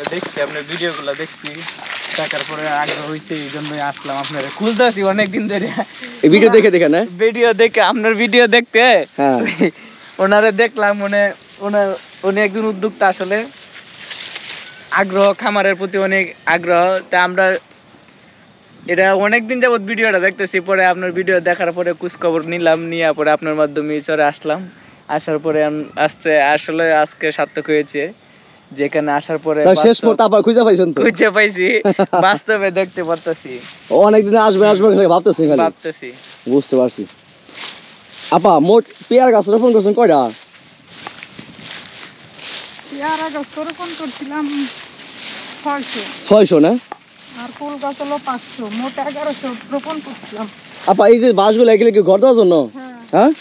দেখছি আপনার ভিডিওগুলো দেখছি, দেখার পরে আগ্রহ হইছে, এই জন্যই আসলাম। আপনার খুঁজতেছি অনেকদিন ধরে ভিডিও দেখে দেখে না, ভিডিও দেখে আপনার ভিডিও দেখতে ওনারে দেখলাম। উনি একজন উদ্যোক্তা, আসলে আগ্রহ, খামারের প্রতি অনেক আগ্রহ। তা আমরা এটা অনেকদিন যাবত ভিডিওটা দেখতেছি, পরে আপনার ভিডিও দেখার পরে খোঁজ খবর নিলাম, নিয়ে পরে আপনার মাধ্যমে চলে আসলাম। আসার পরে আসলে আজকে সার্থক হয়েছে, যেখানে আসার পরে শেষ পর্যন্ত আবার খুঁজে পাইছেন তো? খুঁজে পাইছি, বাস্তবে দেখতে পারতাছি। অনেকদিন আসবে ভাবতেছি। বুঝতে পারছি। আপা মোট পেয়ার গাছ রোপণ করছেন কয়টা? পেয়ারা গাছ রোপণ করছিলাম 600 না? আর ফুল গাছ হলো 500, মোট 1100 রোপণ করছিলাম। আপা এই যে বাঁশগুলো এগুলো কি ঘর দেওয়ার জন্য? হ্যাঁ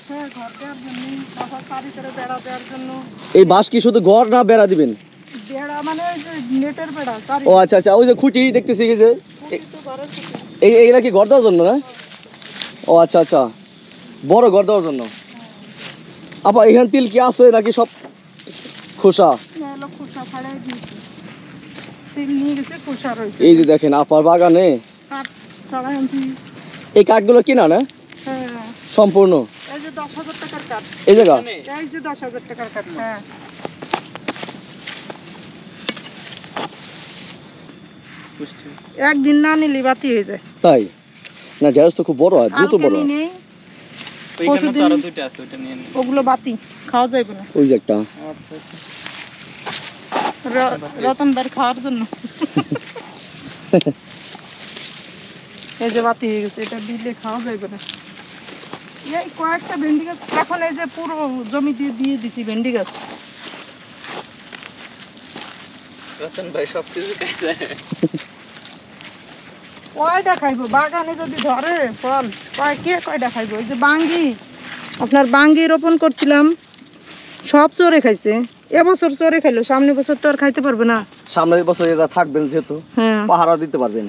হ্যাঁ, ঘর দেওয়ার জন্য, তারপর চারিপাশে বেড়া দেওয়ার জন্য। এই বাঁশ কি শুধু ঘর না বেড়া দিবেন? বেড়া মানে ওই যে নেটের বেড়া। ও আচ্ছা আচ্ছা, ওই যে খুঁটি দেখতেছি এই যে এইগুলা কি ঘর দেওয়ার জন্য না? ও আচ্ছা আচ্ছা, বড় ঘর দেওয়ার জন্য। আপা এখানে তিল কি আছে নাকি সব খোসা? খোসা ছাড়াই দিয়েছি, তিল নিয়ে গেছে, খোসা রয়েছে। এই যে দেখেন আপার বাগানে কাঠ ছাড়াই আনছি। এই কাঠগুলো কিনা না? হ্যাঁ, সম্পূর্ণ। এই যে 10,000 টাকার কাঠ। এই জায়গা এই যে 10,000 টাকার কাঠ। হ্যাঁ, একদিন না নিলে বাতি হয়ে যায়। তাই না? ঢেঁড়স তো খুব বড় হয়, দ্রুত বড় হয়। নেই, ওগুলো বাতি খাওয়া যাবে না। ওই যে একটা রতন ভাই খাওয়ার জন্য। এই যে বাতি হয়ে গেছে, এটা দিলে খাওয়া যাবে না। এই কয়েকটা ভেন্ডি গাছ এখন এই যে পুরো জমি দিয়ে দিছি ভেন্ডি গাছ। রতন ভাই সবকিছু খাইছে। কয়টা খাইবো? বাগানে যদি ধরে ফল কয়টা খাইবো? এই যে বাঙ্গি, আপনার বাঙ্গি রোপণ করছিলাম, সব চোরে খাইছে। এবছর চোরে খাইলো, সামনে বছর তো আর খাইতে পারবে না। সামনের বছর থাকবেন যেহেতু, পাহারা দিতে পারবেন,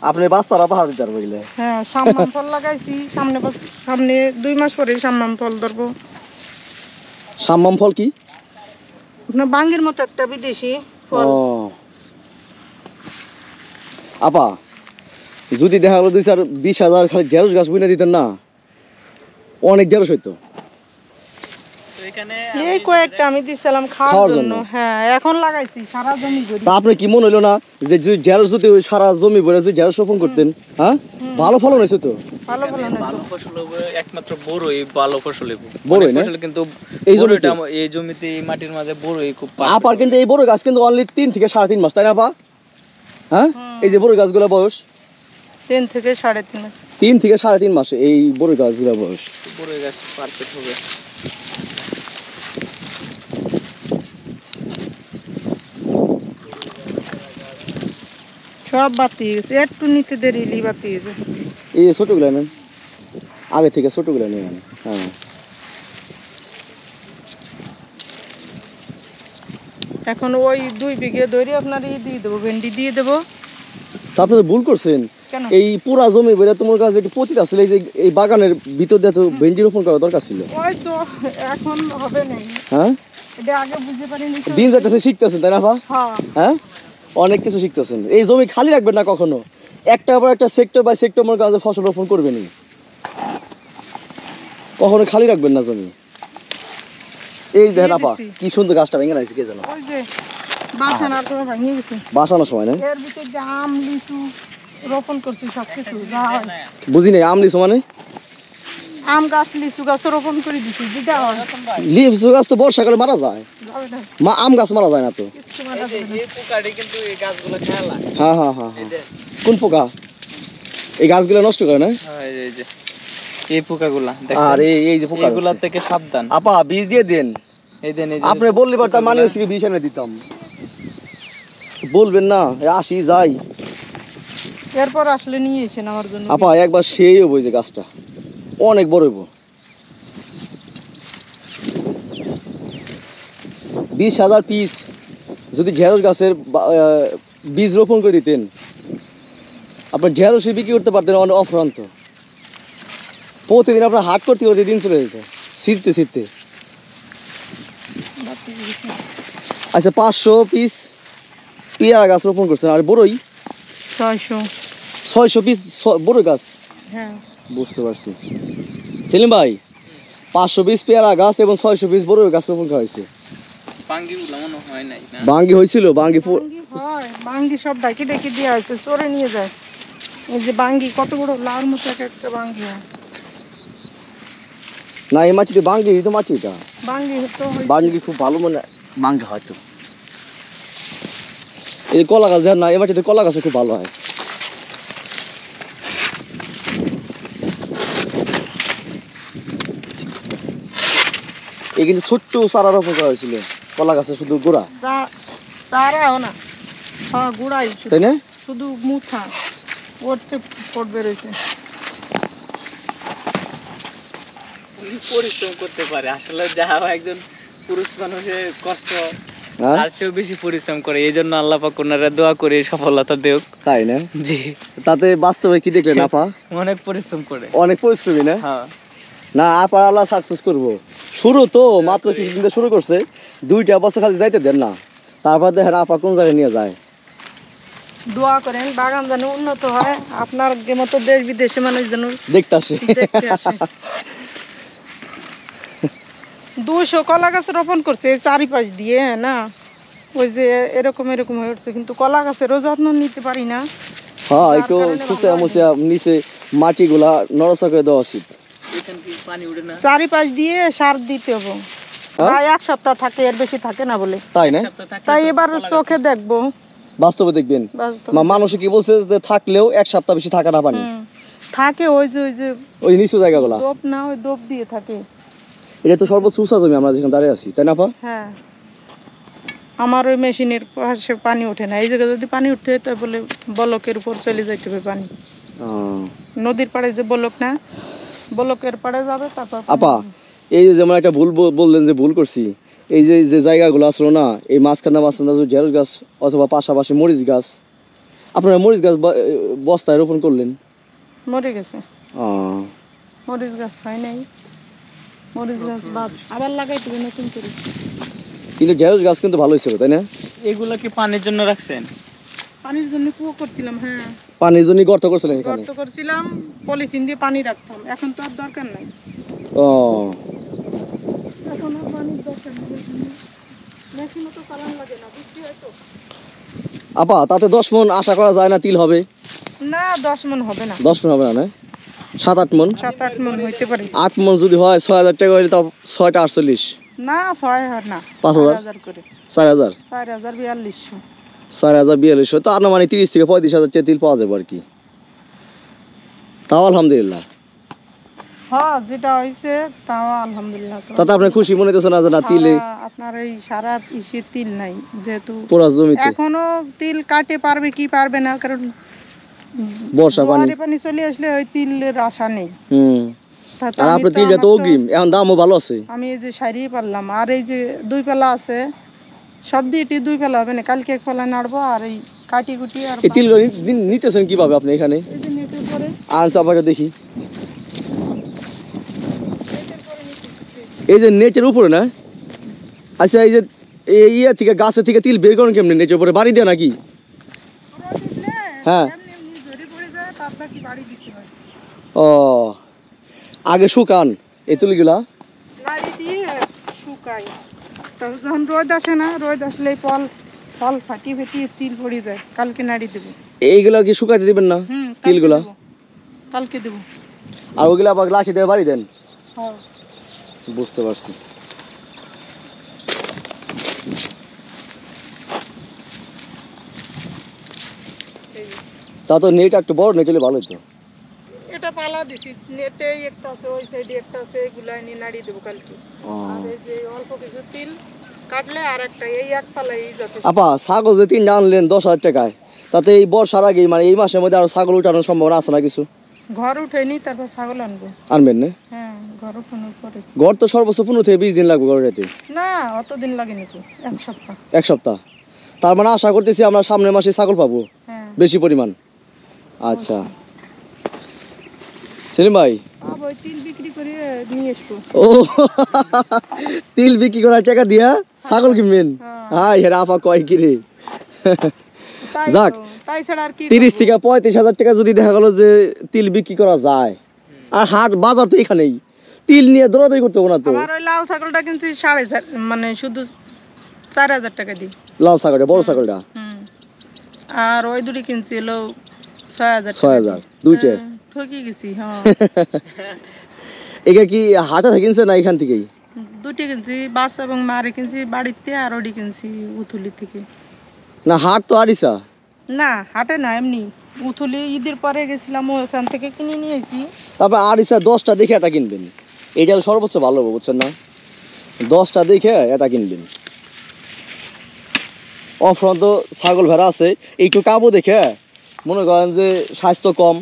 আপনি বাচ্চারা পাহারা দিতে পারবে। হ্যাঁ, সাম্মাম ফল লাগাইছি, সামনে 2 মাস পরে সাম্মাম ফল ধরবো। সাম্মাম ফল কি? আপনার বাঙ্গির মতো একটা বিদেশি ফল। আপা যদি দেখা গেলো 2-20,000 খালি ঢেঁড়স গাছ বুনে দিতেন না, অনেক ঢেঁড়স হইতো। এই কয়েকটা আমি দিছিলাম খাওয়ার জন্য। হ্যাঁ, এখন লাগাইছি সারা জমি ভরে। তা আপনার কি মনে হলো না যে ঢেঁড়স যদি সারা জমি ভরে যদি ঢেঁড়স রোপণ করতেন, হ্যাঁ ভালো ফলন হয়েছে তো? ভালো ফলন, ভালো ফসল হবে, একমাত্র বড়ই ভালো ফসল হবে। বড়ই না? কিন্তু এই জমিতে, এই মাটির মাঝে বড়ই খুব। আপার কিন্তু এই বড় গাছ কিন্তু অনলি 3 থেকে 3.5 মাস, তাই না আপা? হ্যাঁ, এই যে বড় গাছগুলো বয়স 3 থেকে 3.5 মাস। 3 থেকে 3.5 মাসে এই বড় গাছগুলো বয়স। বড়ই গাছ পারফেক্ট হবে। সব বাতি গেছে, একটু নিতে দেরি বাতি গেছে। এই ছোটগুলো নেন, আগে থেকে ছোটগুলো নিয়ে নেন। হ্যাঁ, এখন ওই 2 বিঘে ধরে আপনার দিয়ে দেবো, ভেন্ডি দিয়ে দেবো। তা আপনি ভুল করছেন। এই পুরা জমি বলে তোমার কাছে একটু পতিত আসলে, এই যে এই বাগানের ভিতর দিয়ে তো ভেন্ডি রোপণ করা দরকার ছিল। ওই তো এখন হবে না। হ্যাঁ, এটা আগে বুঝতে পারিনি। দিন যাইতেছে, শিখতেছেন তাই না আপা? হ্যাঁ, অনেক কিছু শিখতেছেন। এই জমি খালি রাখবেন না কখনো, একটা পর একটা সেক্টর বাই সেক্টর মনে কাজে ফসল রোপণ করবেনই, কখনো খালি রাখবেন না জমি। এই দেখেন আপা কি সুন্দর গাছটা ভেঙে নাইছে, কে জানো? ওই যে বাসানোর সময় ভেঙে গেছে। বাসানোর সময় না? এর ভিতর যে আম লিচু রোপণ করছি সবকিছু। বুঝি নাই, আম লিচু মানে? আম গাছ লিচু গাছ রোপণ করে দিছি। যেটা হয় লিচু গাছ তো বর্ষাকালে মারা যায়, আম গাছ মারা যায় না তো। হ্যাঁ হ্যাঁ হ্যাঁ, কোন পোকা এই গাছগুলো নষ্ট করে না? এই পোকাগুলা, আর এই যে পোকাগুলা থেকে সাবধান। আপা বীজ দিয়ে দেন। আপনি বললে পারতাম, মানে বীজ এনে দিতাম। বলবেন না, আসি যাই। এরপর আসলে নিয়ে এসেন আমার জন্য। আপা একবার সেই হবো, যে গাছটা অনেক বড় হইব। 20,000 পিস যদি ঢেঁড়স গাছের বীজ রোপণ করে দিতেন, আপনার ঢেঁড়সই বিক্রি করতে পারতেন অফুরন্ত। প্রতিদিন আপনার হাট করতে করতে দিন চলে যেত ছিঁড়তে ছিঁড়তে। আচ্ছা 500 পিস পেয়ারা গাছ রোপণ করছেন আর বড়ই 600। 600 পিস বড় গাছ। হ্যাঁ বুঝতে পারছি। সেলিম ভাই 500 পিস পেয়ারা গাছ এবং 600 পিস বড় গাছ রোপণ করা হয়েছে। বাঙ্গিগুলো মনে হয় নাই না? বাঙ্গি হয়েছিল, বাঙ্গি হয়, বাঙ্গি সব ডাকি ডাকি দেওয়া হয়েছে, চোরে নিয়ে যায়। এই যে বাঙ্গি কত বড় লাল মতো একটা বাঙ্গি হয়। না এই মাটিতে বাঙ্গি তো মাটিটা বাঙ্গি তো বাঙ্গি খুব ভালো মনে বাঙ্গি হয়তো। এই কলা গাছ দেন না, এই মাটিতে কলা গাছ খুব ভালো হয়। এই কিন্তু ছোট্ট চারা রোপণ করা হয়েছিল কলা গাছের শুধু গোড়া, চারাও না, হ্যাঁ গুড়াই তাই না? শুধু মুথা পড়তে পড়বে রয়েছে। পরিশ্রম করতে পারে আসলে, যা একজন পুরুষ মানুষের কষ্ট হ্যাঁ তার চেয়েও বেশি পরিশ্রম করে, এই জন্য আল্লাহ পাক ওনারা দোয়া করে সফলতা দেওক। তাই না? জি, তাতে বাস্তবে কি দেখলেন আপা? অনেক পরিশ্রম করে। অনেক পরিশ্রমী না? হ্যাঁ না আপা আল্লাহ সাকসেস করবো। শুরু তো মাত্র কিছুদিন ধরে শুরু করছে, 2টা বছর খালি যাইতে দেন না, তারপর দেখেন আপা কোন জায়গায় নিয়ে যায়। দোয়া করেন বাগান যেন উন্নত হয়, আপনার মতো দেশ বিদেশে মানুষ যেন দেখতে আসে। দেখতে আসে। 200 কলা গাছ রোপণ করছে চারিপাশ দিয়ে না, ওই যে এরকম এরকম হয়ে উঠছে, কিন্তু কলা গাছেরও যত্ন নিতে পারি না। হ্যাঁ একটু খুঁচিয়া মুছিয়া নিচে মাটিগুলা নড়াচড়া করে দেওয়া উচিত। এখান কি পানি উঠে না? চারিপাশ দিয়ে সার দিতে হবে, প্রায় 1 সপ্তাহ থাকে, এর বেশি থাকে না বলে। তাই না? তাই এবার চোখে দেখবো, বাস্তবে দেখবেন। বাস্তবে। মানুষ কি বলছে যে থাকলেও 1 সপ্তাহ বেশি থাকে না পানি, থাকে ওই যে ওই নিচু জায়গাগুলা। দোপ না, ওই দোপ দিয়ে থাকে। এটা তো সর্বোচ্চ উঁচা জমি আমরা যেখানে দাঁড়িয়ে আছি, তাই না আপা? হ্যাঁ আমার ওই মেশিনের পাশে পানি ওঠে না, এই জায়গায় যদি পানি উঠতে হয় তাহলে বলে বলকের উপর চলে যাইতে হবে পানি। নদীর পাড়ে যে বলক না, বলকের পাড়ে যাবে তারপর। আপা এই যে যেমন একটা ভুল বললেন যে ভুল করছি, এই যে যে জায়গাগুলো আসলো না, এই মাঝখানে ঢেঁড়স গাছ অথবা পাশাপাশি মরিচ গাছ, আপনারা মরিচ গাছ বস্তায় রোপণ করলেন, মরে গেছে। মরিচ গাছ হয় নাই, মরিচ গাছ বাদ আবার লাগাইতে হবে নতুন করে। কিন্তু ঢেঁড়স গাছ কিন্তু ভালো হয়েছিল, তাই না? এগুলো কি পানির জন্য রাখছেন? পানির জন্য কুয়ো করছিলাম। হ্যাঁ পানির জন্য গর্ত করছিলেন এখানে? গর্ত করছিলাম, পলিথিন দিয়ে পানি রাখতাম, এখন তো আর দরকার নাই। ও এখন আর পানির দরকার নেই, মেশিনও তো চালান লাগে না, বৃষ্টি হয় তো। আপা তাতে 10 মণ আশা করা যায় না তিল হবে? না 10 মণ হবে না। 10 মণ হবে না, না 7-8 মণ? 7-8 মণ হইতে পারে। 8 মণ যদি হয় 6000 টাকা হইলে, তাও 6টা 48। না 6 হয় না, 5000 করে। 4000 4042। 4042, তো আনুমানিক 30 থেকে 35,000 টাকা তিল পাওয়া যাবে আর কি। তাও আলহামদুলিল্লাহ। হ্যাঁ যেটা হইছে তাও আলহামদুলিল্লাহ। তাতে আপনি খুশি মনে হইতেছে না যে না তিলে আপনার এই সারা ইসে তিল নাই, যেহেতু পুরা জমিতে এখনো তিল কাটে পারবে কি পারবে না, কারণ বর্ষা পানি চলে আসলে ওই তিলের আশা নেই। আর আপনার তিলটা তো অগ্রিম, এখন দামও ভালো আছে। আমি এই যে সারিয়ে পারলাম, আর এই যে 2 পেলা আছে, সব দিয়ে 2 পেলা হবে না, কালকে 1 পেলা নাড়বো, আর এই কাটি কুটি আর এই তিল নিতেছেন কিভাবে আপনি এখানে? এই যে নেটের পরে আনছে আপনাকে দেখি, এই যে নেটের উপরে না? আচ্ছা এই যে এই ইয়ে থেকে গাছের থেকে তিল বের করেন কেমনি? নেটের উপরে বাড়ি দেয় নাকি? হ্যাঁ ও আগে শুকান এই তুলগুলা, লাড়ি দিয়ে শুকাই, তারপর যখন রোদ আসে না, রোদ আসলে ফল ফাটিয়ে ফেটিয়ে তিল পড়ে যায়, কালকে নাড়ি দেবো। এইগুলা কি শুকাইতে দিবেন না তিলগুলা? কালকে দেবো। আর ওগুলা আবার লাঠি দিয়ে বাড়ি দেন? হ্যাঁ বুঝতে পারছি। তা তো নেট একটু বড় নেট হলে ভালো হতো। এটা পালা দিছি, নেটে একটা আছে, ওই সাইডে একটা আছে, এগুলা নিয়ে নাড়ি দেবো কালকে। আর এই যে অল্প কিছু তিল কাটলে আর একটা, এই এক পালাই যথেষ্ট। আপা ছাগল যে 3টা আনলেন 10,000 টাকায়, তাতে এই বর্ষার আগে মানে এই মাসের মধ্যে আরো ছাগল উঠানোর সম্ভাবনা আছে না কিছু? ঘর উঠেনি, তারপর ছাগল আনবো। আনবেন না? হ্যাঁ ঘর উঠানোর পরে। ঘর তো সর্বোচ্চ 15 থেকে 20 দিন লাগবে ঘরে যেতে। না অত দিন লাগে নাকি, 1 সপ্তাহ। 1 সপ্তাহ? তার মানে আশা করতেছি আমরা সামনের মাসে ছাগল পাবো হ্যাঁ বেশি পরিমাণ। আচ্ছা সেলিম ভাই, ওই তিল বিক্রি করে নিয়ে আসবো। ও তিল বিক্রি করার টাকা দিয়া ছাগল কিনবেন? হাই হেরা আপা কয় কি রে। তাই যাক তো, তাই ছাড়া আর কি 30 করবো? থেকে 35,000 টাকা যদি দেখা গেল যে তিল বিক্রি করা যায়, আর হাট বাজার তো এখানেই, তিল নিয়ে দৌড়াদৌড়ি করতে হবে না তো। আমার ওই লাল ছাগলটা কিনছি 4.5, মানে শুধু 4,000 টাকা দিই। লাল ছাগলটা, বড় ছাগলটা হুম। আর ওই দুটি কিনছি হলো 6,000 টাকা 6,000 দুইটা। দিয়ে। ঠকি গেছি, হ্যাঁ। এটা কি হাটে থেকে কিনছে না এখান থেকেই? দুটি কিনছি, বাচ্চা এবং মারে কিনছি বাড়িতে, আর ওটি কিনছি উথুলি থেকে। না হাট তো আড়িসা। না হাটে না, এমনি উথুলি ঈদের পরে গেছিলাম, ওখান থেকে কিনে নিয়ে এসেছি। তারপর আড়িসা 10টা দেখে এটা কিনবেন, এইটা সর্বোচ্চ ভালো হবে, বুঝছেন না? 10টা দেখে এটা কিনবেন। অফ্রন্ত ছাগল ভেড়া আছে, একটু কাবো দেখে মনে করেন যে স্বাস্থ্য কম,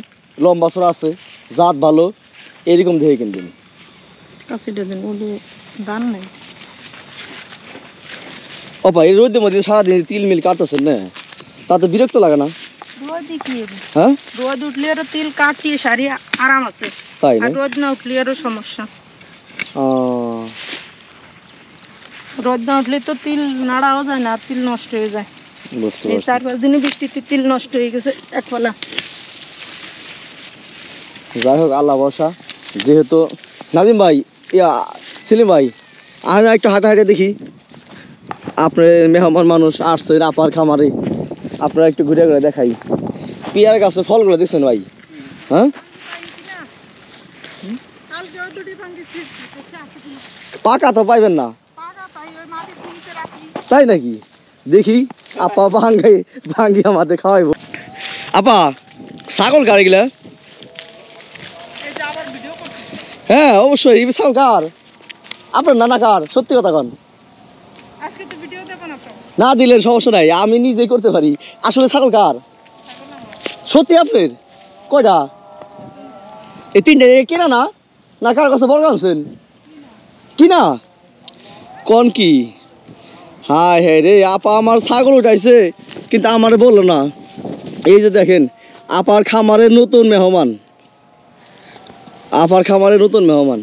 লম্বা চড়া আছে, জাত ভালো, এরকম দেখে কিনবেন। কাশিটা দিন ওগুলো দান নেই। অপা এই রোদের মধ্যে সারাদিন তিল মিল কাটতেছেন না, তাতে বিরক্ত লাগে না? রোদ কি হ্যাঁ রোদ উঠলে আরো তিল কাটিয়ে সারি আরাম আছে, তাই না? আর রোদ না উঠলে আরো সমস্যা। আহ, রোদ না উঠলে তো তিল নাড়াও যায় না, তিল নষ্ট হয়ে যায়। বুঝতে এই পারছি। 4-5 দিনে বৃষ্টিতে তিল নষ্ট হয়ে গেছে এক পালা। যাই হোক আল্লাহ ভরসা। যেহেতু নাজিম ভাই, ইয়া সেলিম ভাই, আমি একটু হাঁটা হাঁটে দেখি, আপনার মেহমান মানুষ আসছে আপার খামারে, আপনারা একটু ঘুরে ঘুরে দেখাই। পেয়ার গাছে ফলগুলো দেখছেন ভাই? হ্যাঁ পাকা তো পাইবেন না, তাই নাকি? দেখি আপা ভাঙ্গি আমাদের খাওয়াইব। আপা ছাগল কার এগুলা? হ্যাঁ অবশ্যই, এই ছাগল কার? আপনার নানা কার? সত্যি কথা কন। আজকে তো ভিডিও দেব না তো। না দিলেন সমস্যা নাই, আমি নিজেই করতে পারি। আসলে ছাগল কার? সত্যি আপনার? কয়টা? এই 3টে কিনা না? না কার কাছে বড় আনছেন? কিনা? কোন কি? হায় হ্যাঁ রে, আপা আমার ছাগল উঠাইছে কিন্তু আমারে বললো না। এই যে দেখেন আপার খামারের নতুন মেহমান, আপার খামারের নতুন মেহমান।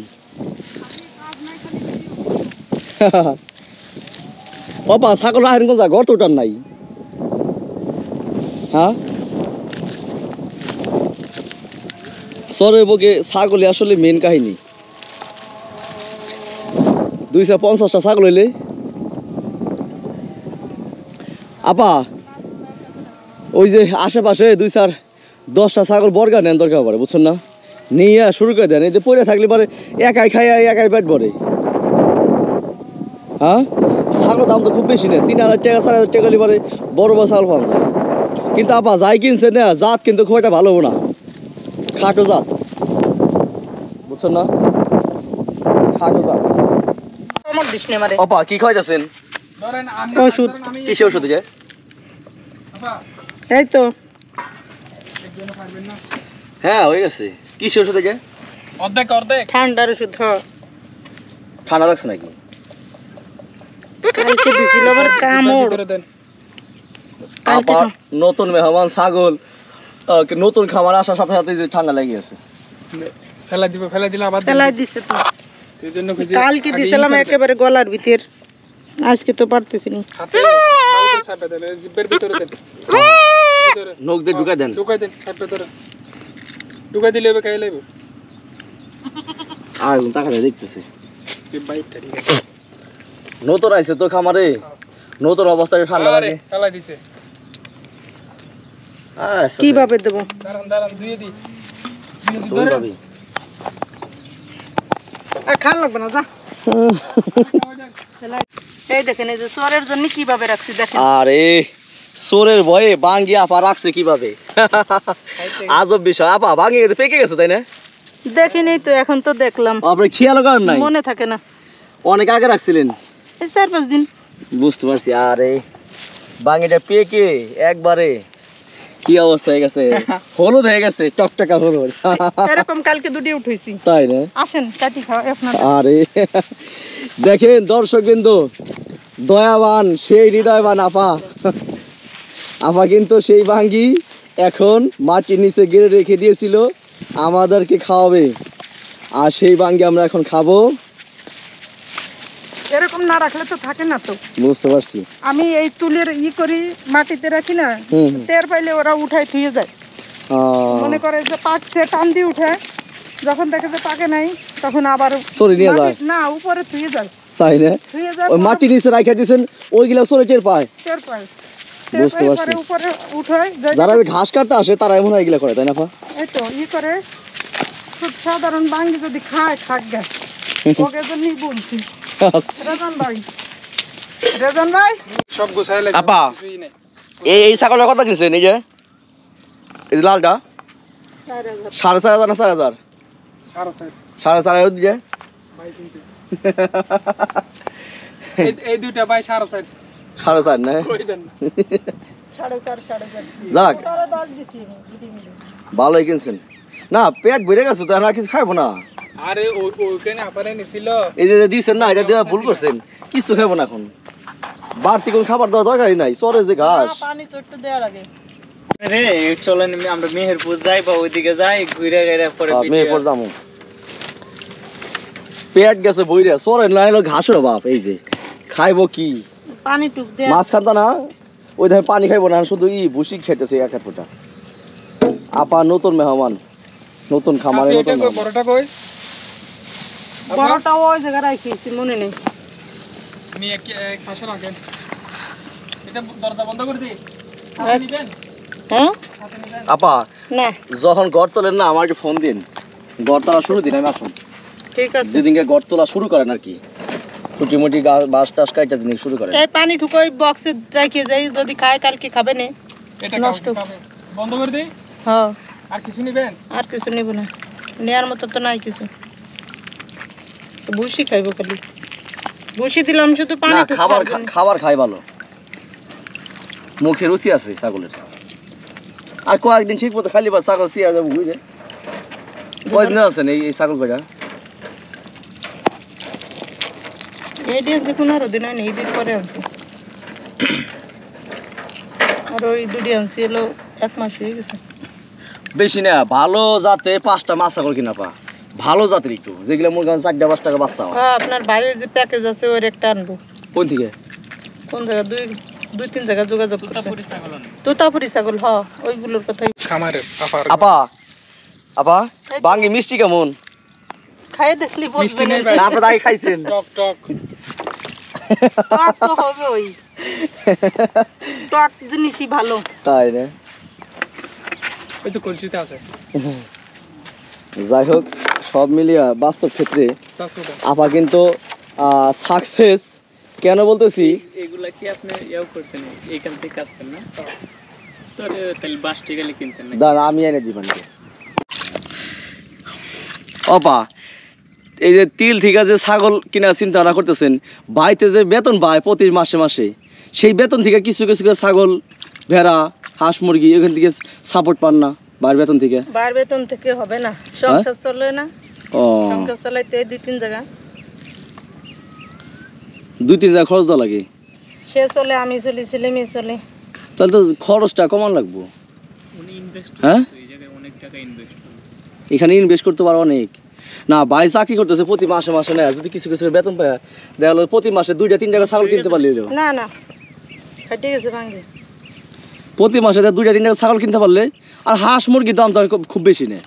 বাবা ছাগল রাখেন কোন জায়গা? ঘর তো ওটার নাই। হ্যাঁ সরের বুকে ছাগলে আসলে মেন কাহিনী। 250টা ছাগল হইলে আপা ওই যে আশেপাশে 2-4-10টা ছাগল বর্গা নেন দরকার পড়ে, বুঝছেন না? নিয়ে শুরু করে দেন, এই যে পড়ে থাকলে পরে একাই খাই একাই পেট ভরে। হ্যাঁ ছাগলের দাম তো খুব বেশি নেই, 3,000 টাকা 4,000 টাকা হলে পরে বড় বড় ছাগল পাওয়া যায়। কিন্তু আপা যাই কিনছে না, জাত কিন্তু খুব একটা ভালো না, খাটো জাত, বুঝছেন না? খাটো জাত। আমার দিস নে মারে। আপা কি খাইতেছেন? ধরেন আমি ওষুধ। কিসে ওষুধ যে? এই তো হ্যাঁ হয়ে গেছে। কিসে ওষুধ যে? অর্ধেক অর্ধেক ঠান্ডার ওষুধ। ঠান্ডা লাগছে নাকি? কালকে দিছিল আবার কামড়। ভিতরে দেন। কালকে আপা নতুন মেহমান ছাগল, নতুন খামার আসার সাথে সাথে যে ঠান্ডা লেগে গেছে। ফেলা দিলে আবার ফেলাই দিছে তো। এই জন্য খুঁজে কালকে দিছিলাম একেবারে গলার ভিতর, আজকে তো পারতেছি না। হাতে হালকা চাপে দেন, এই জিব্বের ভিতরে দেন। ভিতরে নখ দিয়ে ঢুকাই দেন। ঢুকাই দেন, চাপে ধরে ঢুকাই দিলে হবে, খাই লাইব। আর তাকালে দেখতেছে এই বাইটটা ঠিক আছে। নতুন আইছে তো খামারে, নতুন অবস্থায় ঠান্ডা আরে লাগে। ফেলাই দিছে। আচ্ছা কিভাবে দেবো? দাঁড়ান দাঁড়ান, দিয়ে দি তুমি ভাবি। খান লাগবে না, যা। এই দেখেন, এই যে চোরের জন্য কিভাবে রাখছি দেখেন। আরে সোরের ভয়ে ভাঙ্গি আপা রাখছে কিভাবে? আজব বিষয়। আপা ভাঙ্গি গেছে, পেকে গেছে তাই না? দেখিনি তো, এখন তো দেখলাম, আপনি খেয়াল করেন নাই? মনে থাকে না। অনেক আগে রাখছিলেন। এই 4-5 দিন। বুঝতে পারছি। আরে ভাঙ্গিটা পেকে একবারে কি অবস্থা হয়ে গেছে, হলুদ হয়ে গেছে, টকটকা হলুদ। এরকম কালকে দুটি উঠেছি। তাই না? আসেন কাটি খাওয়া আপনার। আরে দেখেন দর্শক বিন্দু, দয়াবান সেই হৃদয়বান আপা, আপা কিন্তু সেই ভাঙ্গি এখন মাটির নিচে গেড়ে রেখে দিয়েছিল আমাদেরকে খাওয়াবে, আর সেই ভাঙ্গি আমরা এখন খাবো। এরকম না রাখলে তো থাকে না তো। বুঝতে পারছি। আমি এই তুলের করি মাটিতে রাখি না, টের পাইলে ওরা উঠায় থুয়ে যায়। মনে করে যে পাকছে, টান দিয়ে উঠে, যখন দেখে যে পাকে নাই তখন আবার সরে নিয়ে যায়। না উপরে থুয়ে যায়। তাই না? থুয়ে যায় ওই মাটি নিচে রাখা দিয়েছেন, ওইগুলা সরে টের পায়। টের পায়। বুঝতে পারছি। উপরে উঠায়, যারা ঘাস কাটতে আসে তারা এমন এগুলা করে, তাই না আপা? এই তো করে। খুব সাধারণ বাঙ্গি যদি খায় থাক গে, ওকে জন্যই বলছি। রেজন ভাই সব গোছাইলে আপা এই ছাগলের কথা কিনছেন? এই যে লালটা 4,500 না 4,000? 4,500 দিয়ে এই দুইটা ভাই 4.5 4,500 না? কই দেন না 4.5 যাক ভালোই কিনছেন। না পেট ভরে গেছে তো, আর কিছু খাইবো না। আরে ওইখানে আপারে নিছিল, এই যে দিছেন না, এটা দিয়ে ভুল করছেন, কিছু খাইবো না এখন। বাড়তি কোন খাবার দেওয়া দরকারই নাই, চরে যে ঘাস। পানি তো একটু দেওয়া লাগে রে। চলেন আমরা মেহেরপুর যাই বা ওইদিকে যাই, ঘুরে ঘুরে পরে মেহেরপুর যাবো। পেট গেছে বইরে, চরে না এলো ঘাসের বাপ। এই যে খাইবো কি? পানি টুক দে। মাছ খাতা না, ওই ধারে পানি খাইবো না, শুধু ভুসি খাইতেছে এক এক ফোঁটা। আপা নতুন মেহমান, নতুন খামারে নতুন মেহমান। বড়টা কই? বড়টা ওই জায়গায় রাখিছি, মনে নেই। আমি এক পাশে রাখেন, এটা দরজা বন্ধ করে দিই। হ্যাঁ আপা না যখন গড় তোলেন না, আমার একটু ফোন দিন। গড় তোলা শুরু দিন, আমি আসুন। ঠিক আছে। যেদিনকে গড় তোলা শুরু করেন আর কি, খুঁটি মুটি বাঁশ টাস কাইটা দিন শুরু করেন। এই পানি ঠুকোই বক্সে রাখিয়ে যাই, যদি খায় কালকে খাবে না। এটা নষ্ট বন্ধ করে দিই। হ্যাঁ আর কিছু নেবেন? আর কিছু নেব না, নেয়ার মতো তো নাই কিছু। ভুসি খাইবো খালি, ভুসি দিলাম শুধু পানি না, টুক খাবার খাবে না। খাবার খাই ভালো, মুখে রুচি আছে ছাগলের। আর কয়েকদিন ঠিক মতো খালি বা ছাগল সিয়া যাবো বুঝে। কয়েকদিন আছেন এই ছাগল কয়টা? এই দিয়ে যে 15 দিন হয় না, এই দিন পরে আনছি। আর ওই দুটি আনছি হলো 1 মাস হয়ে গেছে। বেশি না, ভালো জাতে 5টা মা ছাগল কিনা পা, ভালো জাতের একটু, যেগুলো মনে করেন 4-5 টাকা বাচ্চা হয়। হ্যাঁ আপনার ভাইয়ের যে প্যাকেজ আছে ওর একটা আনবো। কোন থেকে? কোন জায়গা? দুই তিন জায়গা যোগাযোগ করছে। তোতাপুরি ছাগল, হ ওইগুলোর কথাই। খামারের আপা আপা বাঙ্গি মিষ্টি কেমন? খাই দেখলি মিষ্টি বলবেন। নেই না আপনারা আগে খাইছেন? টক টক টক তো হবে, ওই টক জিনিসই ভালো। তাই না? ওই যে কলসিতে আছে। যাই হোক, সব মিলিয়ে বাস্তব ক্ষেত্রে আপা কিন্তু সাকসেস। কেন বলতেছি? এগুলা কি আপনি ইয়াও করছেন, এইখান থেকে কাটছেন না? তো তাহলে বাসটি গেলে কিনছেন না? দাদা আমি এনে দিবেন। অপা এই যে তিল থেকে যে ছাগল কিনা চিন্তা ভাবনা করতেছেন, বাড়িতে যে বেতন পায় প্রতি মাসে মাসে, সেই বেতন থেকে কিছু কিছু করে ছাগল, ভেড়া, হাঁস, মুরগি এখান থেকে সাপোর্ট পান না বাইরের বেতন থেকে? বাইরের বেতন থেকে হবে না, সংসার চলে না। ও সংসার চালাইতে 2-3 জায়গা, 2-3 জায়গা খরচ দেওয়া লাগে। সে চলে, আমি চলি, ছেলে মেয়ে চলে। তাহলে তো খরচটা কমান লাগবো। হ্যাঁ অনেক টাকা ইনভেস্ট, এখানে ইনভেস্ট করতে পারো অনেক। না ভাই চাকরি করতেছে, প্রতি মাসে মাসে না, যদি কিছু কিছু বেতন পায় দেখা গেলো প্রতি মাসে 2-3 টাকা ছাগল কিনতে পারলে, না না ফাটে গেছে ভাঙে, প্রতি মাসে 2-3 টাকা ছাগল কিনতে পারলে। আর হাঁস মুরগির দাম তো আর খুব বেশি নেই,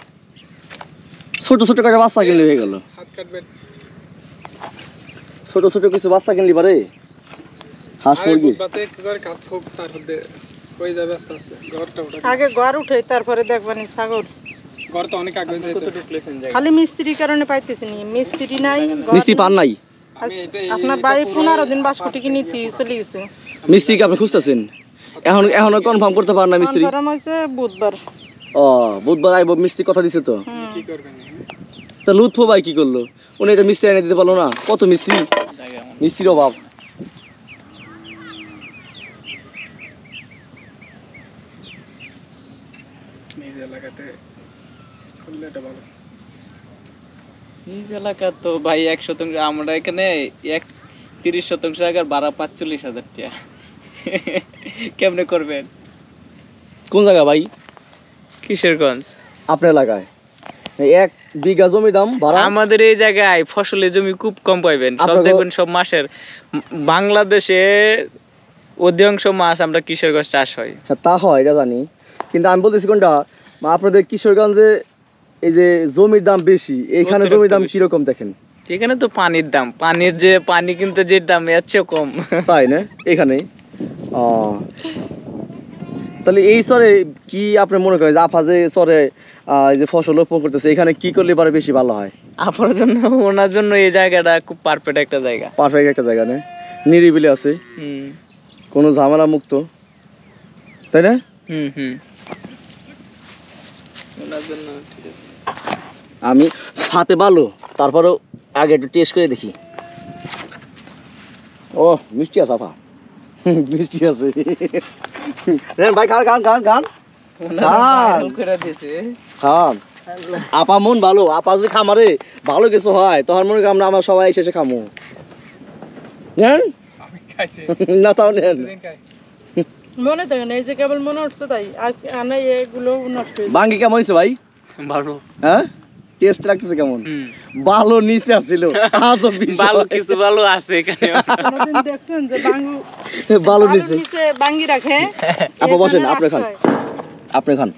ছোট ছোট করে বাচ্চা কিনলে হয়ে গেল। হাত কাটবেন, ছোট ছোট কিছু বাচ্চা কিনলি পারে হাঁস মুরগি। কাজ হোক, তারপর হয়ে যাবে আস্তে আস্তে। ঘরটা ওটা আগে ঘর উঠে তারপরে দেখবানি ছাগল। ঘর তো অনেক আগে হয়ে যায়, খালি মিস্ত্রির কারণে পাইতেছি নি, মিস্ত্রি নাই, মিস্ত্রি পান নাই? আপনার বাড়ি 15 দিন বাসকটি কিনে চলে গেছে। মিস্ত্রিকে আপনি খুঁজতেছেন? এখনো কনফার্ম করতে পারেন না মিস্ত্রি? কনফার্ম হইছে বুধবার। ও বুধবার আইব, মিস্ত্রি কথা দিছে তো। কি করবেন? তা লুৎফু ভাই কি করলো? উনি এটা মিস্ত্রি এনে দিতে পারলো না? কত মিস্ত্রি, মিস্ত্রির অভাব। নিজ এলাকাতে করলে এটা ভালো। নিজ এলাকা তো ভাই 100%, আমরা এখানে 30% জায়গার ভাড়া 45,000 টাকা। কেমনে করবেন? কোন জায়গা ভাই? কিশোরগঞ্জ। আপনার এলাকায়? এক বিঘা জমি দাম ভাড়া আমাদের এই জায়গায় ফসলের জমি খুব কম পাইবেন, সব আপনাকে- দেখবেন সব মাসের বাংলাদেশে অধিকাংশ মাছ আমরা কিশোরগঞ্জ চাষ হয়। হ্যাঁ তা হয় এটা জানি, কিন্তু আমি বলতেছি কোনটা আপনাদের কিশোরগঞ্জে এই যে জমির দাম বেশি, এইখানে অতিরিক্ত জমির দাম বেশি। কিরকম দেখেন? এখানে তো পানির দাম, পানির যে পানি কিনতে যে দাম এর চেয়েও কম। তাই না এখানে? ও তাহলে এই চরে কি আপনি মনে করেন যে আপা যে চরে এই যে ফসল রোপণ করতেছে এখানে কি করলে পারে বেশি ভালো হয়? আপনার জন্য ওনার জন্য এই জায়গাটা খুব পারফেক্ট একটা জায়গা। পারফেক্ট একটা জায়গা না, নিরিবিলি আছে, হুম কোনো ঝামেলা মুক্ত, তাই না? হুম হুম ওনার জন্য ঠিক আছে। আমি হাতে ভালো, তারপরেও আগে একটু টেস্ট করে দেখি। ও মিষ্টি আছে আপা, মিষ্টি আছে। নেন ভাই খান খান খান খান ওনারা খান। viral করে দিয়েছে। খান। আপা মন ভালো, আপা যদি খামারে ভালো কিছু হয় তখন মনে করি আমরা সবাই এসে খামো। নেন না তাও নেন। মনে থাকে না, এই যে কেবল মনে হচ্ছে তাই আজকে আনে এগুলো নষ্ট হয়ে বাঙ্গি কেমন হয়েছে ভাই? ভালো। হ্যাঁ টেস্ট লাগতেছে কেমন? হুম ভালো নিচে আসছিল, আজব বিষয়। ভালো কিছু ভালো আছে এখানে। কোনোদিন দেখছেন যে বাঙ্গু ভালো বালুর নিচে। নিচে বাঙ্গি রাখে? আপা বসেন, এখানে আপনি খান, রাখতে হয়। আপনি খান।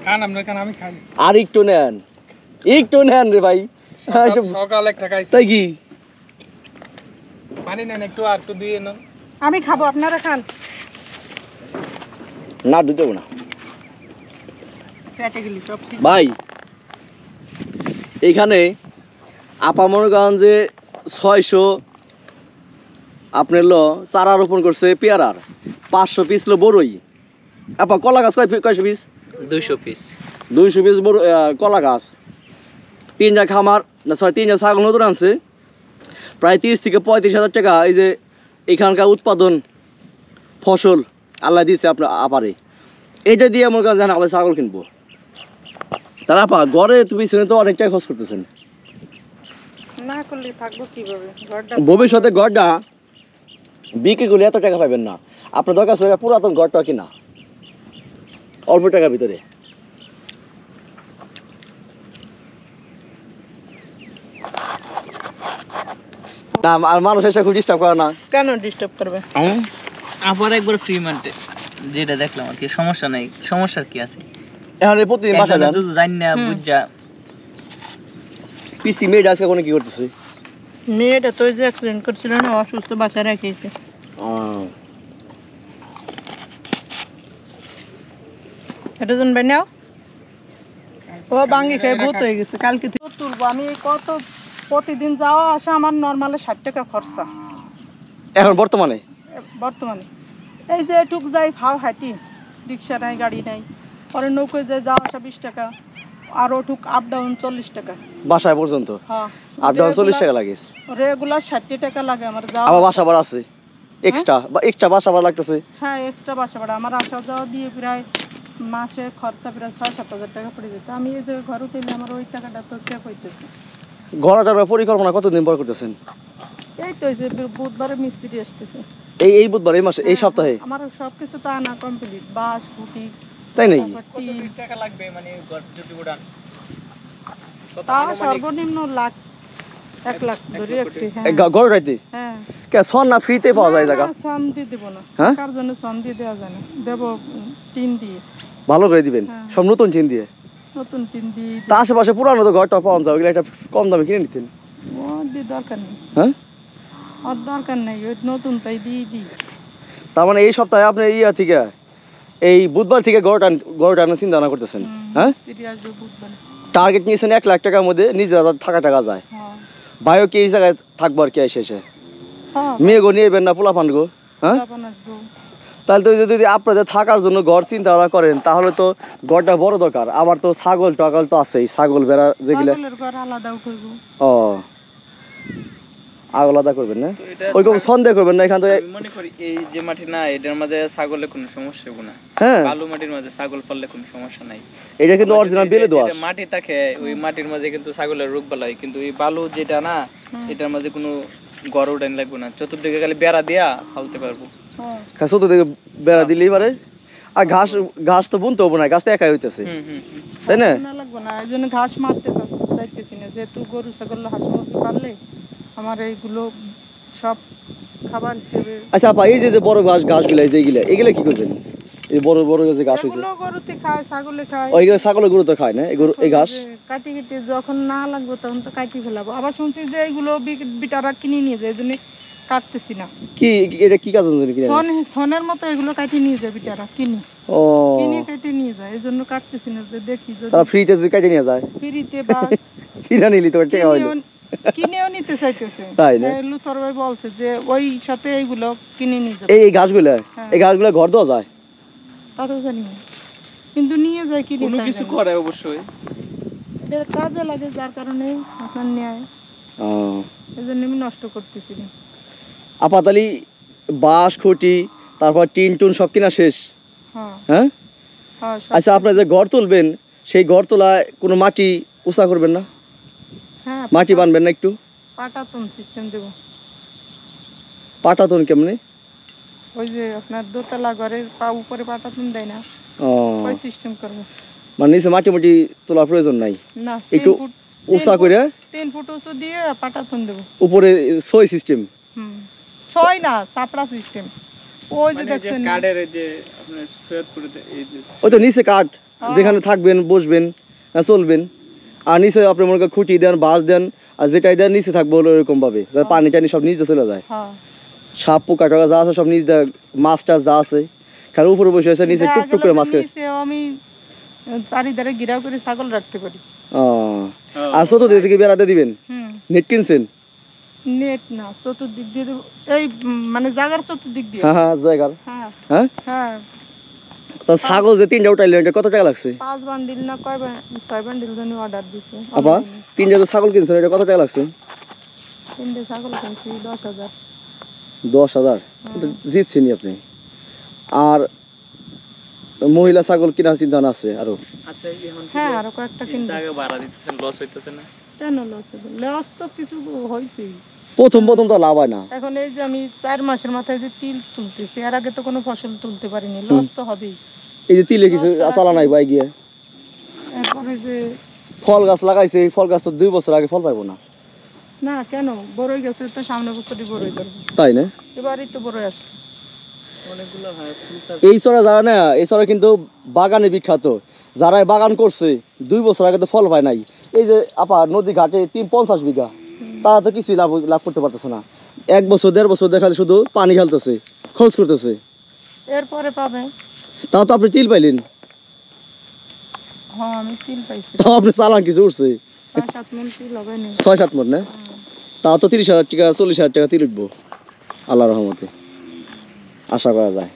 খান আপনার খান, আমি খাই। আর একটু নেন, একটু নেন রে ভাই। সকাল একটা খাইছি, তাই কি? পানি নেন একটু, আর একটু দিয়ে নেন। আমি খাবো, আপনারা খান। না দিতে হবে না পেটে গেলি সব ঠিক। ভাই। এইখানে আপা মনে করেন যে 600 আপনার চারা রোপণ করছে পেয়ারার, 500 পিস বড়ই। আপা কলা গাছ কয়শো পিস? 200 পিস। 200 পিস বড় কলা গাছ। 3টা খামার না 3টা ছাগল নতুন আনছে, প্রায় 30 থেকে 35,000 টাকা এই যে এখানকার উৎপাদন ফসল আল্লাহ দিচ্ছে আপনার আপারে। এটা দিয়ে আমার কাছে জানা আমরা ছাগল কিনবো। তারা আপা গড়ে তুমি তো অনেক টাকা খরচ করতেছেন, না করলে থাকবো কিভাবে? ঘরটা ভবিষ্যতে গড়টা বিক্রি করলে এত টাকা পাবেন না। আপনার দরকার ছিল পুরাতন গড়টা কিনা অল্প টাকার ভিতরে। না আর মানুষ এসে খুব ডিস্টার্ব করে না। কেন ডিস্টার্ব করবে? আবার একবার ফ্রি মানতে যেটা দেখলাম আর কি, সমস্যা নাই, সমস্যার কি আছে? এখন এই প্রতিদিন বাসা যান, জানি না বুঝা। পিসি মেয়েটা আজকে কোনো কি করতেছে? মেয়েটা তো ওই যে অ্যাক্সিডেন্ট করছিল না, অসুস্থ, বাসায় রেখেছে। এটা জন ভাই নাও। ও বাঙ্গি খেয়ে ভূত হয়ে গেছে, কালকে থেকে তুলবো আমি। এই কত প্রতিদিন যাওয়া আসা আমার নর্মালে 60 টাকা খরচা এখন বর্তমানে। বর্তমানে। এই যে টুক যাই ফাও হাঁটি, রিক্সা নাই, গাড়ি নাই, পরে নৌকোয় যে যাওয়া আসা 20 টাকা, আর ওটুক আপ ডাউন 40 টাকা। বাসায় পর্যন্ত হ্যাঁ আপ ডাউন 40 টাকা লাগে। রেগুলার 60 টাকা লাগে আমার যাওয়া। আবার বাসা ভাড়া আছে এক্সট্রা, বা এক্সট্রা বাসা ভাড়া লাগতেছে। হ্যাঁ এক্সট্রা বাসা ভাড়া আমার আসা যাওয়া দিয়ে প্রায় মাসে খরচা প্রায় 6-7 হাজার টাকা পড়ে যেত। আমি এই যে ঘর উঠেলে আমার ওই টাকাটা তো সেভ হইতেছে। ঘরটার পরিকল্পনা কতদিন পর করতেছেন? এই তো এই যে বুধবারে মিস্ত্রি আসতেছে। এই বুধবার, এই মাসে, এই সপ্তাহে? আমার সবকিছু তো আনা কমপ্লিট, বাস খুঁটি তাই নাকি? টাকা লাগবে মানে যদি উড়ান? তা সর্বনিম্ন লাখ 1 লাখ ধরে রাখছি। হ্যাঁ ঘর উঠাইতে হ্যাঁ। কে সন না ফ্রিতে পাওয়া যায় জায়গা? সন দিয়ে দেবো না, হ্যাঁ? কার জন্য সন দিয়ে দেওয়া যায় না, দেবো টিন দিয়ে। ভালো করে দিবেন, হ্যাঁ। সব নতুন চিন দিয়ে। নতুন টিন দিয়ে তা আশেপাশে পুরানো তো ঘরটা পাওয়া যায়, ওগুলো একটা কম দামে কিনে নিতেন। ও দিয়ে দরকার নেই, হ্যাঁ ওর দরকার নেই, ওই নতুন তাই দিয়ে দিই। তার মানে এই সপ্তাহে আপনি ইয়া থেকে এই বুধবার থেকে ঘরটা আনার চিন্তা ভাবনা করতেছেন? হ্যাঁ মিস্ত্রি আসবে বুধবারে। টার্গেট নিয়েছেন 1 লাখ টাকার মধ্যে, নিজের থাকা টাকা যায়। হ্যাঁ ভাইও কি এই জায়গায় থাকবো আর কি এসে হ্যাঁ মেয়ে গো নিয়ে না পোলা পান গো? হ্যাঁ তখন আসবো। তাহলে তো যদি আপনাদের থাকার জন্য ঘর চিন্তা ভাবনা করেন তাহলে তো ঘরটা বড় দরকার। আবার তো ছাগল টাগল তো আছেই, ছাগল বেড়া যেগুলো। ছাগলের ঘর আলাদা উঠবো। ও আলাদা করবেন না, তো এটা ওইরকম সন্দেহ করবেন না এখান থেকে। আমি মনে করি এই যে মাটি না, এটার মাঝে ছাগলের কোনো সমস্যা হবে না। হ্যাঁ বালু মাটির মাঝে ছাগল পাললে কোনো সমস্যা নাই। এটা কিন্তু অরিজিনাল বেলে দোয়াশ। এটা মাটি থাকে, ওই মাটির মাঝে কিন্তু ছাগলের রোগ বালাই, কিন্তু এই বালু যেটা না, এটার মাঝে কোনো গড় উঠান লাগবে না, চতুর্দিকে খালি বেড়া দিয়া ফালতে পারবো। হ্যাঁ ছোট থেকে বেড়া দিলেই পারে। আর ঘাস তো বুনতে হবো না, ঘাস তো একাই হইতেছে, হুম হুম হুম। তাই না? না লাগবে না, এই জন্য ঘাস মারতে চাইতেছি না, যেহেতু গরু ছাগল হাঁস মুরগি পারলে আমার এইগুলো সব খাবার হিসেবে। আচ্ছা আপা, এই যে যে বড় ঘাসগুলা এই যে এগুলা কি করবেন? এই বড় বড় যে ঘাস হয়েছে এগুলো গরুতে খায়, ছাগলে খায়। ওইগুলো ছাগলের গরু তো খায় না এই ঘাস? কাটি কেটে যখন না লাগবে তখন তো কাটি ফেলাবো। আবার শুনছি যে এইগুলো বিটারা কিনে নিয়ে যায়, এই জন্য কাটতেছি না। কি এটা কি কাজ কিনে? সনের মতো এগুলো কাটি নিয়ে যায় বিটারা, ও কিনে কেটে নিয়ে যায়, এই জন্য কাটতেছি না। যে দেখি যদি তারা ফ্রিতে যে কেটে নিয়ে যায়, ফ্রিতে বা কিনা নিলি তো টাকা হইলো। কিনেও নিতে চাইতেছে। তাই না? লুথর ভাই বলছে যে ওই সাথে এইগুলো কিনে নিয়ে যাবে। এই ঘাসগুলা এই ঘাসগুলা ঘর দেওয়া যায়? তা তো জানি না, কিন্তু নিয়ে যায় কিনে। কোনো কিছু করে অবশ্যই, এর কাজে লাগে, যার কারণে আপনার নেয়। এই জন্য আমি নষ্ট করতেছি না। আপাতালি বাঁশ খুঁটি তারপর টিন টুন সব কিনা শেষ? হ্যাঁ হ্যাঁ। হ্যাঁ, সব আচ্ছা আপনার যে ঘর তুলবেন সেই ঘর তোলায় কোনো মাটি উঁচা করবেন না? হ্যাঁ, মাটি বানবেন না একটু? পাটাতন সিস্টেম দেব। পাটাতন কেমনে? ওই যে আপনার দোতলা ঘরের উপরে পাটাতন দেয় না, ও ওই সিস্টেম করবো। মানে নিচে মাটি মাটি তোলার প্রয়োজন নাই, না, একটু উঁচা করে 3 ফুট উঁচু দিয়ে পাটাতন দেবো। উপরে সই সিস্টেম? ছয় না, চাপড়া সিস্টেম। ওই যে মানে যে দেখছেন কাঠের যে আপনার সৈয়দপুরে এই যে ওই তো নিচে কাঠ, যেখানে থাকবেন বসবেন চলবেন, আর নিচে আপনি মনে করেন খুঁটি দেন বাঁশ দেন, আর যেটাই দেন নিচে থাকবো ওরকম ভাবে যাতে পানি টানি সব নিচে চলে যায়। হ্যাঁ, সাপ পোকা টোকা যা আছে সব নিচ দিয়ে, মাছ টাছ যা আছে খালি উপরে বসে আছে নিচে টুকটুক করে মাছ খায়। নিচেও আমি চারিধারে ঘিরাও করে ছাগল রাখতে পারি। আর চতুর্দিক থেকে বেড়াতে দিবেন? নেট কিনছেন? নেট না, চতুর্দিক দিয়ে দেবো, এই মানে জায়গার চতুর্দিক দিয়ে। হ্যাঁ হ্যাঁ জায়গার। হ্যাঁ হ্যাঁ হ্যাঁ। তা ছাগল যে 3টা উঠাইলেন এটা কত টাকা লাগছে? 5 বান্ডিল না 6 বান্ডিল জন্য অর্ডার দিছে। আপা 3টা যে ছাগল কিনছেন এটা কত টাকা লাগছে? 3টে ছাগল কিনছি 10,000। 10,000? জিতছেনই আপনি। আর মহিলা ছাগল কিনা চিন্তা আছে আরো? আচ্ছা এখন হ্যাঁ, আরো কয়েকটা কিনবো। জায়গা ভাড়া দিতেছেন, লস হইতেছে না? কেন লস হবে? লস তো কিছু হয়েছে। প্রথম তো লাভ হয় না। এখন এই যে আমি 4 মাসের মাথায় যে তিল তুলতেছি, এর আগে তো কোনো ফসল তুলতে পারিনি, লস তো হবেই। এই যে তিলে কিছু চালা নাই বাই গিয়ে, এরপরে যে ফল গাছ লাগাইছে, এই ফল গাছ তো 2 বছর আগে ফল পাইবো না। না, কেন বড়ই গেছে তো, সামনে বছরই বড়ই ধরবে। তাই না? এবারই তো বড়ই আছে অনেকগুলো হয় ফুল চাষ। এই চড়া যারা না, এই চড়া কিন্তু বাগানে বিখ্যাত। যারা এই বাগান করছে 2 বছর আগে তো ফল পায় নাই। এই যে আপা নদী ঘাটে 50 বিঘা, তারা তো কিছুই লাভ করতে পারতেছে না। 1 বছর 1.5 বছর দেখালে শুধু পানি খেলতেছে, খরচ করতেছে। এরপরে পাবে। তাও তো আপনি তিল পাইলেন। হ্যাঁ, আমি তিল পাইছি। তাও আপনি চালান কিছু উঠছে 6-7 মণ তিল হবে না। 6-7 মণ না? তাও তো 30,000 টাকা 40,000 টাকা তিল উঠবো আল্লাহর রহমতে, আশা করা যায়।